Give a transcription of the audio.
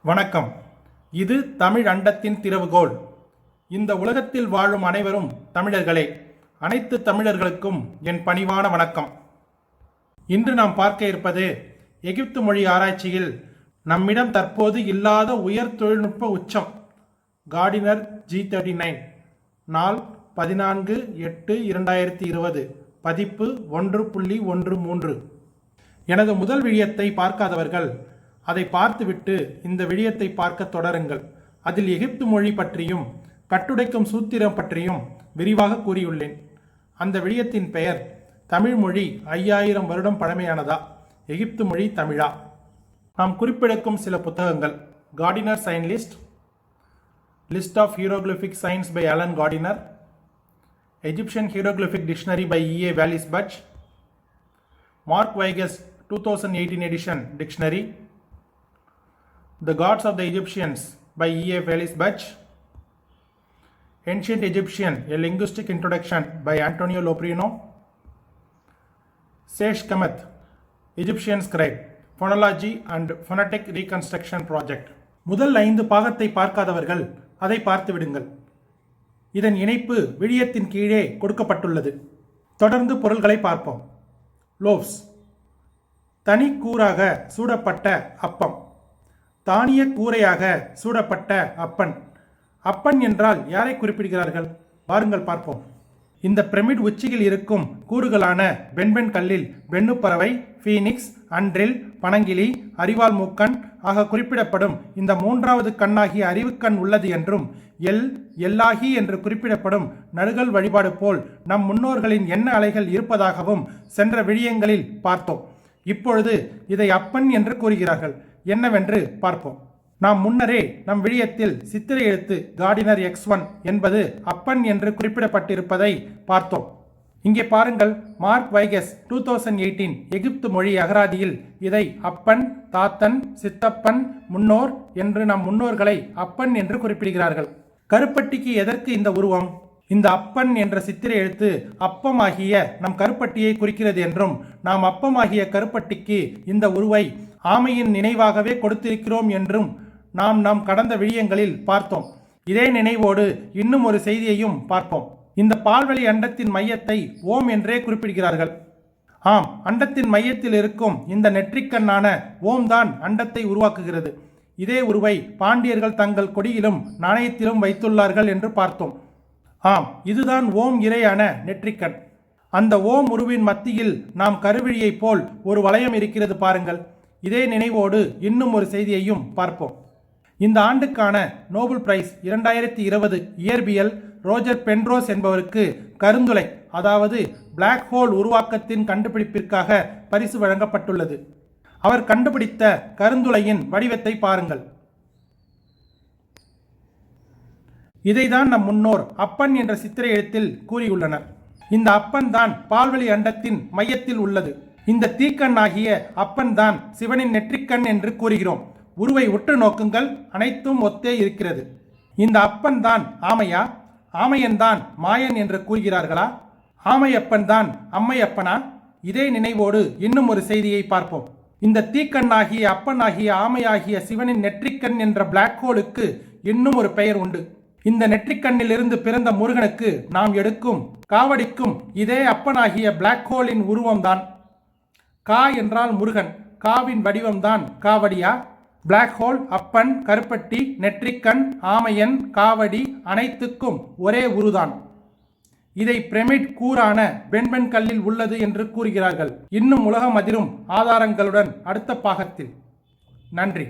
வணக்கம். இது தமிழ் அண்டத்தின் திறவுகோல். இந்த உலகத்தில் வாழும் அனைவரும் தமிழர்களே. அனைத்து தமிழர்களுக்கும் என் பணிவான வணக்கம். இன்று நாம் பார்க்க இருப்பது எகிப்து மொழி ஆராய்ச்சியில் நம்மிடம் தற்போது இல்லாத உயர் தொழில்நுட்ப உச்சம் கார்டினர் G39, நாள் 14/8/2020, பதிப்பு 1.13. எனது முதல் விழியத்தை பார்க்காதவர்கள் அதை பார்த்துவிட்டு இந்த விழியத்தை பார்க்க தொடருங்கள். அதில் எகிப்து மொழி பற்றியும் கட்டுடைக்கும் சூத்திரம் பற்றியும் விரிவாக கூறியுள்ளேன். அந்த விழியத்தின் பெயர் தமிழ் மொழி 5000 வருடம் பழமையானதா, எகிப்து மொழி தமிழா? நாம் குறிப்பிடக்கும் சில புத்தகங்கள்: Gardiner sign list, list of hieroglyphic signs by Alan Gardiner, Egyptian hieroglyphic dictionary by E.A. Wallis Budge, Mark Vygus 2018 edition dictionary, The Gods of the Egyptians by E.A. Wallis batch, Ancient Egyptian, A Linguistic Introduction by Antonio Loprino, Sage Kamath, Egyptian Scribe, Phonology and Phonetic Reconstruction Project. முதல் 5 பாகத்தை பார்க்காதவர்கள் அதை பார்த்து விடுங்கள். இதன் இணைப்பு விழியத்தின் கீழே கொடுக்கப்பட்டுள்ளது. தொடர்ந்து பொருள்களை பார்ப்போம். லோவ்ஸ், தனி கூறாக சூடப்பட்ட அப்பம். தானிய கூரையாக சூடப்பட்ட அப்பன். அப்பன் என்றால் யாரை குறிப்பிடுகிறார்கள்? வாருங்கள் பார்ப்போம். இந்த பிரமிட் உச்சியில் இருக்கும் கூறுகளான வெண்பெண் கல்லில் வெண்ணுப்பறவை, ஃபீனிக்ஸ், அன்றில், பனங்கிளி, அரிவாள் மூக்கன் ஆக குறிப்பிடப்படும் இந்த மூன்றாவது கண்ணாகிய அறிவுக்கண் உள்ளது என்றும், எல்லாகி என்று குறிப்பிடப்படும் நடுகள் வழிபாடு போல் நம் முன்னோர்களின் எண்ண அலைகள் இருப்பதாகவும் சென்ற விழியங்களில் பார்த்தோம். இப்பொழுது இதை அப்பன் என்று கூறுகிறார்கள். என்னவென்று பார்ப்போம். நாம் முன்னரே நம் விழியத்தில் சித்திரை எழுத்து கார்டினர் X1 என்பது அப்பன் என்று குறிப்பிடப்பட்டிருப்பதை பார்த்தோம். இங்கே பாருங்கள். மார்க் வைகஸ் 2018 எகிப்து மொழி அகராதியில் இதை அப்பன், தாத்தன், சித்தப்பன், முன்னோர் என்று நம் முன்னோர்களை அப்பன் என்று குறிப்பிடுகிறார்கள். கருப்பட்டிக்கு எதற்கு இந்த உருவம்? இந்த அப்பன் என்ற சித்திரை எழுத்து அப்பமாகிய நம் கருப்பட்டியை குறிக்கிறது என்றும், நாம் அப்பமாகிய கருப்பட்டிக்கு இந்த உருவை ஆமையின் நினைவாகவே கொடுத்திருக்கிறோம் என்றும் நாம் கடந்த விழியங்களில் பார்த்தோம். இதே நினைவோடு இன்னும் ஒரு செய்தியையும் பார்ப்போம். இந்த பால்வெளி அண்டத்தின் மையத்தை ஓம் என்றே குறிப்பிடுகிறார்கள். ஆம், அண்டத்தின் மையத்தில் இருக்கும் இந்த நெற்றிக்கண்ணான ஓம் தான் அண்டத்தை உருவாக்குகிறது. இதே உருவை பாண்டியர்கள் தங்கள் கொடியிலும் நாணயத்திலும் வைத்துள்ளார்கள் என்று பார்த்தோம். ஆம், இதுதான் ஓம் இறையான நெற்றிக்கண். அந்த ஓம் உருவின் மத்தியில் நாம் கருவிழியை போல் ஒரு வளையம் இருக்கிறது பாருங்கள். இதே நினைவோடு இன்னும் ஒரு செய்தியையும் பார்ப்போம். இந்த ஆண்டுக்கான நோபல் பிரைஸ் 2020 இயற்பியல் ரோஜர் பென்ரோஸ் என்பவருக்கு கருந்துளை, அதாவது பிளாக் ஹோல் உருவாக்கத்தின் கண்டுபிடிப்பிற்காக பரிசு வழங்கப்பட்டுள்ளது. அவர் கண்டுபிடித்த கருந்துளையின் வடிவத்தை பாருங்கள். இதைதான் நம் முன்னோர் அப்பன் என்ற சித்திரை எழுத்தில் கூறியுள்ளனர். இந்த அப்பன் தான் பால்வெளி அண்டத்தின் மையத்தில் உள்ளது. இந்த தீக்கண் ஆகிய அப்பன் தான் சிவனின் நெற்றிக்கண் என்று கூறுகிறோம். உருவை உற்று நோக்குங்கள், அனைத்தும் ஒத்தே இருக்கிறது. இந்த அப்பன் தான் ஆமையா? ஆமையன் தான் மாயன் என்று கூறுகிறார்களா? ஆமையப்பன் தான் அம்மையப்பனா? இதே நினைவோடு இன்னும் ஒரு செய்தியை பார்ப்போம். இந்த தீக்கண் ஆகிய அப்பன் ஆகிய ஆமையாகிய சிவனின் நெற்றிக்கண் என்ற பிளாக் ஹோலுக்கு இன்னும் ஒரு பெயர் உண்டு. இந்த நெற்றிக்கண்ணிலிருந்து பிறந்த முருகனுக்கு நாம் எடுக்கும் காவடிக்கும் இதே அப்பனாகிய பிளாக் ஹோலின் உருவம்தான். கா என்றால் முருகன், காவின் வடிவம்தான் காவடியா? பிளாக் ஹோல், அப்பன், கருப்பட்டி, நெற்றிக்கண், ஆமையன், காவடி அனைத்துக்கும் ஒரே உருதான். இதை பிரமிட் கூறான வெண்பெண் கல்லில் உள்ளது என்று கூறுகிறார்கள். இன்னும் உலகம் அதிரும் ஆதாரங்களுடன் அடுத்த பாகத்தில். நன்றி.